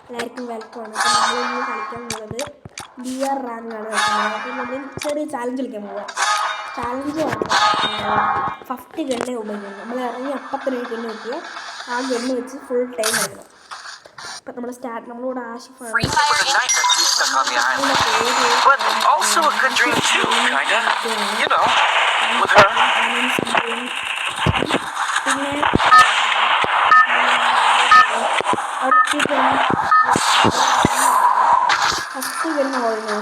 എല്ലാവർക്കും വെൽക്കമാണ്. അപ്പോൾ നമ്മളിന്ന് കളിക്കാൻ പോകുന്നത് ബിആർ റാങ്കാണ് കളിക്കുന്നത്. അപ്പോൾ നമ്മൾ ചെറിയ ചാലഞ്ച് കളിക്കാൻ പോവുക. ചാലഞ്ച് ഫസ്റ്റ് ഗണ്ണേ ഉപയോഗിക്കുന്നത്. നമ്മൾ ഇറങ്ങി അപ്പത്തിന് ഒരു ഗണ്ണ് കിട്ടിയാൽ ആ ഗണ്ണ് വെച്ച് ഫുൾ ടൈം കളിക്കണം. അപ്പം നമ്മൾ നമ്മളിവിടെ ആഷിഫാണ്. പിന്നെ ഫസ്റ്റ് ഗണ്ണ് ഓടുന്നത്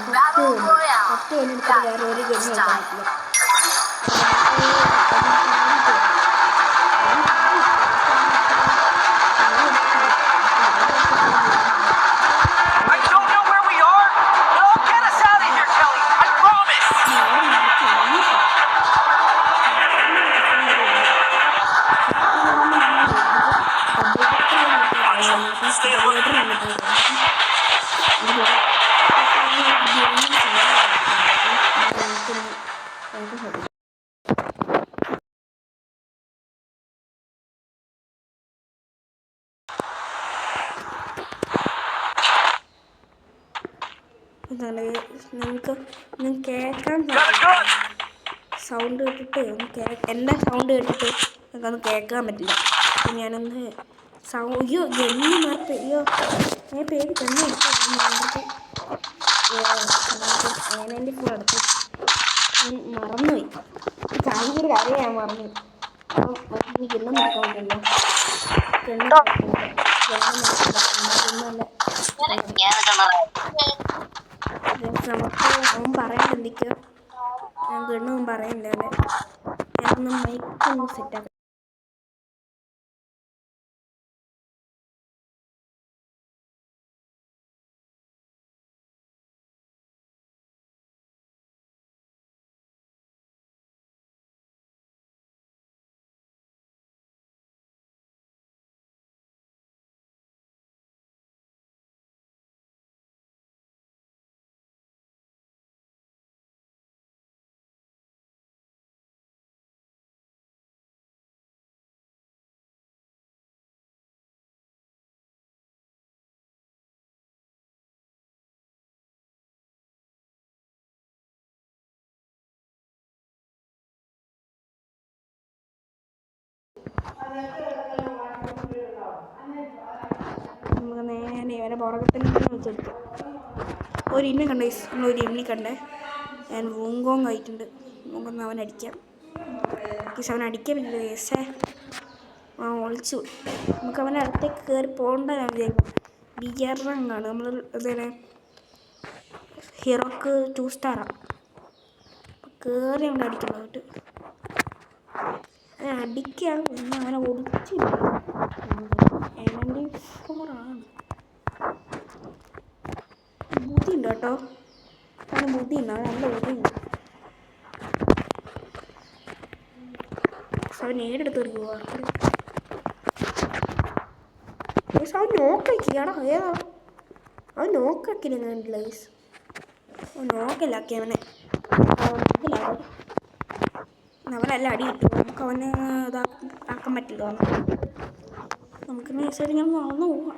ഫസ്റ്റ് ഗണ്ണ് എടുത്തിട്ട് വേറെ ഒരു ഗണ്ണ് വെക്കാൻ പറ്റില്ല. നിങ്ങൾക്ക് കേൾക്കാൻ സൗണ്ട് കേട്ടിട്ട് എൻ്റെ സൗണ്ട് കേട്ടിട്ട് നിങ്ങൾക്കൊന്നും കേൾക്കാൻ പറ്റില്ല. ഞാനൊന്ന് അയ്യോ ഗണ്ണി മാറ്റി അയ്യോ ഞാൻ പേര് ഗണ്ണി എടുത്തു ഏനൻ്റെ ഫോൺ എടുത്തു മറന്നുപോയി. ചാനൊരു കാര്യം ഞാൻ മറന്നു. അപ്പം ഗണ്ണം നോക്കാൻ പറ്റില്ല. നമുക്ക് അവൻ പറയണ്ട എന്തൊക്കെയോ ഞാൻ ഗണ്ണൊന്നും പറയണ്ട. ഞാനൊന്ന് മൈക്കൊന്ന് സെറ്റാക്കാം. നമുക്ക് നേരെ ഇവരെ പുറകത്തിൽ വെച്ചെടുത്തു. ഒരു ഇന്ന കണ്ടേ നമ്മളൊരു ഇമ്മി കണ്ടേ ഞാൻ വൂങ്കോങ് ആയിട്ടുണ്ട്. നമുക്കൊന്ന് അവൻ അടിക്കാം. അവൻ അടിക്കാൻ പറ്റില്ല കേസേ ഒളിച്ചു. നമുക്ക് അവൻ്റെ അടുത്തേക്ക് കയറി പോകേണ്ട വിചാരിക്കും. ബിആർ റാങ്കാണ് നമ്മൾ ഇതേ ഹീറോക്ക് 2 സ്റ്റാറാണ്. കയറി അവൻ്റെ അടിക്കുന്നതായിട്ട് അടിക്കാം. അവനെ ഒളിച്ചില്ല. 94 ബുദ്ധിയുണ്ട് കേട്ടോ. അവന് ബുദ്ധിയുണ്ട്. അവൻ നല്ല ബുദ്ധിയുണ്ട്. അവൻ ഏടെടുത്ത് എറിയുമോ? അവൻ നോക്കാക്കിയാടാ. ഏതാ അവൻ നോക്കാക്കില്ല. കണ്ടില്ല അവൻ നോക്കല്ലാക്കി അവനെ. അവനെല്ലാം അടി കിട്ടും. നമുക്ക് അവനെ ഇതാക്കാൻ പറ്റില്ല. നമുക്ക് നൈസായിട്ട് ഞാൻ വളർന്നു പോവാം.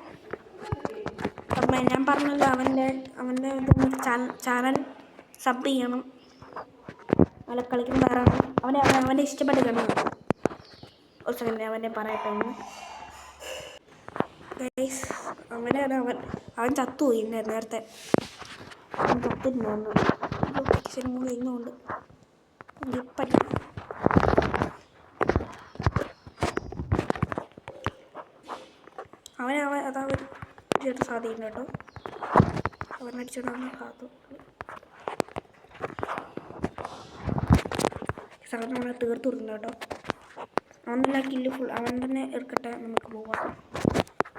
അപ്പം ഞാൻ പറഞ്ഞല്ലോ അവൻ്റെ ചാനൽ സബ് ചെയ്യണം. അവനെ കളിക്കുന്ന വേറെ അവൻ്റെ ഇഷ്ടപ്പെട്ട് കണ്ടു. ഒരു സെക്കൻഡ് അവൻ്റെ പറയട്ടെ ഒന്ന്. ഗൈസ് അവൻ ചത്തുപോയി നേരത്തെ. അവൻ ചത്തിട്ടുണ്ടായിരുന്നു. കിച്ചനും കൂടി ഇന്നുകൊണ്ട് ഇപ്പടി അവൻ അതാ ചേട്ടൻ സാധ്യത കേട്ടോ. അവനടിച്ചോണ്ടാണ് കാത്തു സാധനം അവനെ തീർത്ത് കൊടുക്കുന്നു കേട്ടോ. അവൻ തന്നെ കില്ല് ഫുൾ അവൻ തന്നെ എടുക്കട്ടെ. നമുക്ക് പോവാം.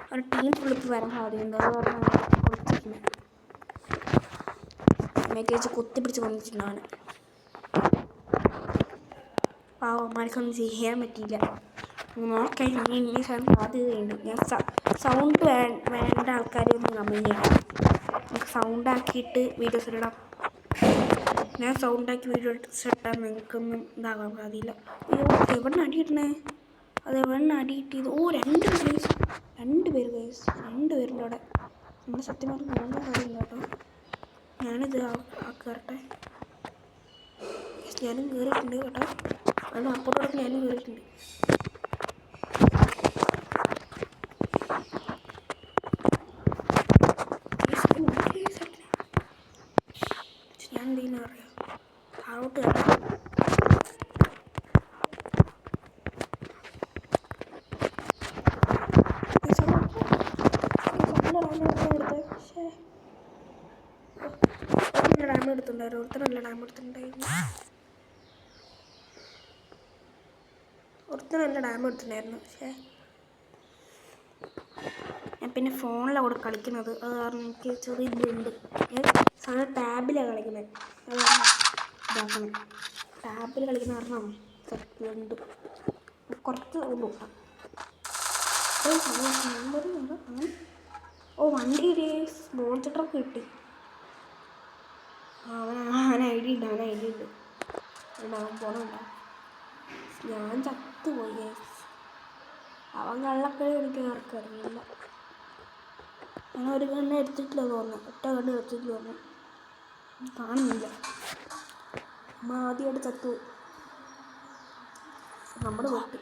അവൻ ടീം ഫുള്ളിപ്പ് വരാൻ സാധ്യതയുണ്ട്. അത് പറഞ്ഞാൽ പൊളിച്ചിട്ടുണ്ട്. മേക്ക് വെച്ച് കുത്തിപ്പിടിച്ച് കൊണ്ടിട്ടുണ്ട് അവനെ. പാവന്മാർക്കൊന്നും ചെയ്യാൻ പറ്റിയില്ല. നോക്കാൻ ഇനി സാധ്യതയുണ്ട്. ഞാൻ സൗണ്ട് വേണ്ട ആൾക്കാരൊന്നും കമൻറ്റ് ചെയ്യണം. നമുക്ക് സൗണ്ടാക്കിയിട്ട് വീഡിയോസ് ഇടാം. ഞാൻ സൗണ്ടാക്കി വീഡിയോ ഇട്ടാൽ നിങ്ങൾക്കൊന്നും ഇതാകാൻ സാധ്യതയില്ല. അയ്യോ എവിടെ അടി കിട്ടണേ? അത് എവിടെ അടി കിട്ടിയത്? ഓ 2 പേര് ഗൈസ്, 2 പേരുണ്ട് അവിടെ. നമ്മുടെ സത്യം പറഞ്ഞ് നോക്കാൻ കാര്യമില്ല കേട്ടോ. ഞാനിത് കയറട്ടെ. ഞാനും കയറിയിട്ടുണ്ട് കേട്ടോ. അതുകൊണ്ട് അപ്പോഴോടൊക്കെ ഞാനും കയറിയിട്ടുണ്ട്. ഞാൻ എന്തെങ്കിലും അറിയാം താഴോട്ട് കയറാം. ഡാം എടുത്തിട്ടുണ്ടായിരുന്നു, ഒരുത്തരല്ല ഡാം എടുത്തിട്ടുണ്ടായിരുന്നു. പക്ഷേ ഞാൻ പിന്നെ ഫോണിലാണ് കൂടെ കളിക്കുന്നത്. അത് കാരണം എനിക്ക് ചെറിയ ഇതുണ്ട്. സാധാരണ ടാബിലാണ് കളിക്കുന്നത്. അത് കാരണം ഇതാക്കണം. ടാബിൽ കളിക്കുന്ന കാരണം ഉണ്ട് കുറച്ച് ഉള്ളൂ. ഓ വണ്ടിയിൽ മോൺസ്റ്റർ ട്രക്ക് കിട്ടി. അവൻ ഐഡിയ ഉണ്ട്. അവൻ പോകണുണ്ടോ? ഞാൻ ചത്തുപോയി. അവൻ കള്ളക്കളി കളിക്കാൻ ആർക്കറിയില്ല. ഞാൻ ഒരു കണ്ണ് എടുത്തിട്ടില്ല തോന്നുന്നു. ഒറ്റ കണ്ണ് എടുത്തിട്ടില്ല തോന്നുന്നു. കാണുന്നില്ല. നമ്മൾ ആദ്യമായിട്ട് ചത്തുപോയി. നമ്മൾ പൊട്ടി.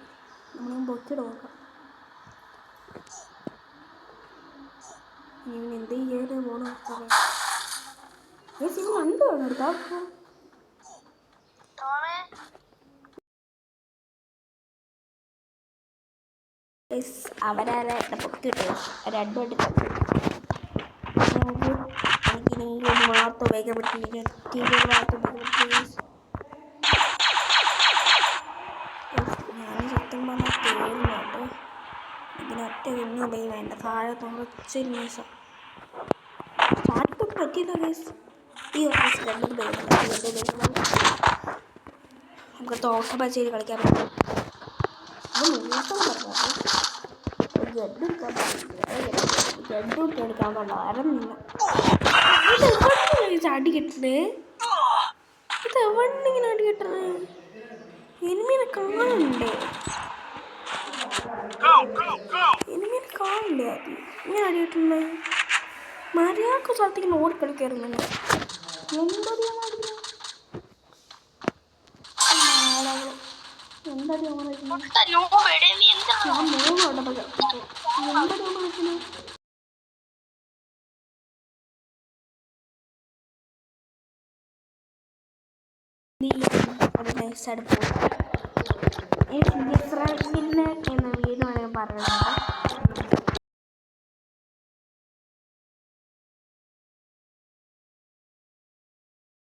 നമ്മളെ പൊക്കിയിട്ട് നോക്കാം. ഇവൻ എന്ത് ചെയ്യാൻ പോകണം? സിനിമ കണ്ടു വേണം എടുക്കാം. അവരാരെ പൊക്കിയിട്ട് രണ്ടുമായിട്ട് എനിക്കിനി മാത്രം ഉപയോഗിക്കാൻ പറ്റില്ല. ഞാൻ സത്യം പറഞ്ഞാൽ തേടുന്നുണ്ട്. ഇതിനൊറ്റ വിന്ന് ഉപയോഗം വേണ്ട. താഴെ കുറച്ച് നിമിഷം സ്റ്റാർട്ടിപ്പം പറ്റിയില്ല ഗൈസ്. ഈ ഓഫീസ് രണ്ടും ഉപയോഗിക്കണം. നമുക്ക് തോട്ട പച്ചയിൽ കളിക്കാൻ പറ്റും. അത് മൂത്തം പറഞ്ഞത് ഗഡ്ഡെടുക്കാൻ പാടില്ല. അടി കിട്ടണേ. ഇത് എവിടെങ്ങനെ അടി കിട്ടണേ? എനിമീനെ കാണണ്ടേ? ആദ്യം ഇങ്ങനെ അടി കിട്ടണേ. മര്യാദക്ക് സ്ഥലത്തേക്ക് ഓടി കളിക്കാറുണ്ട്. നൈസായിട്ട് പോകും. ഈ ഫിലിനെ എന്ന വീട് വേണമെങ്കിൽ പറയുന്നത്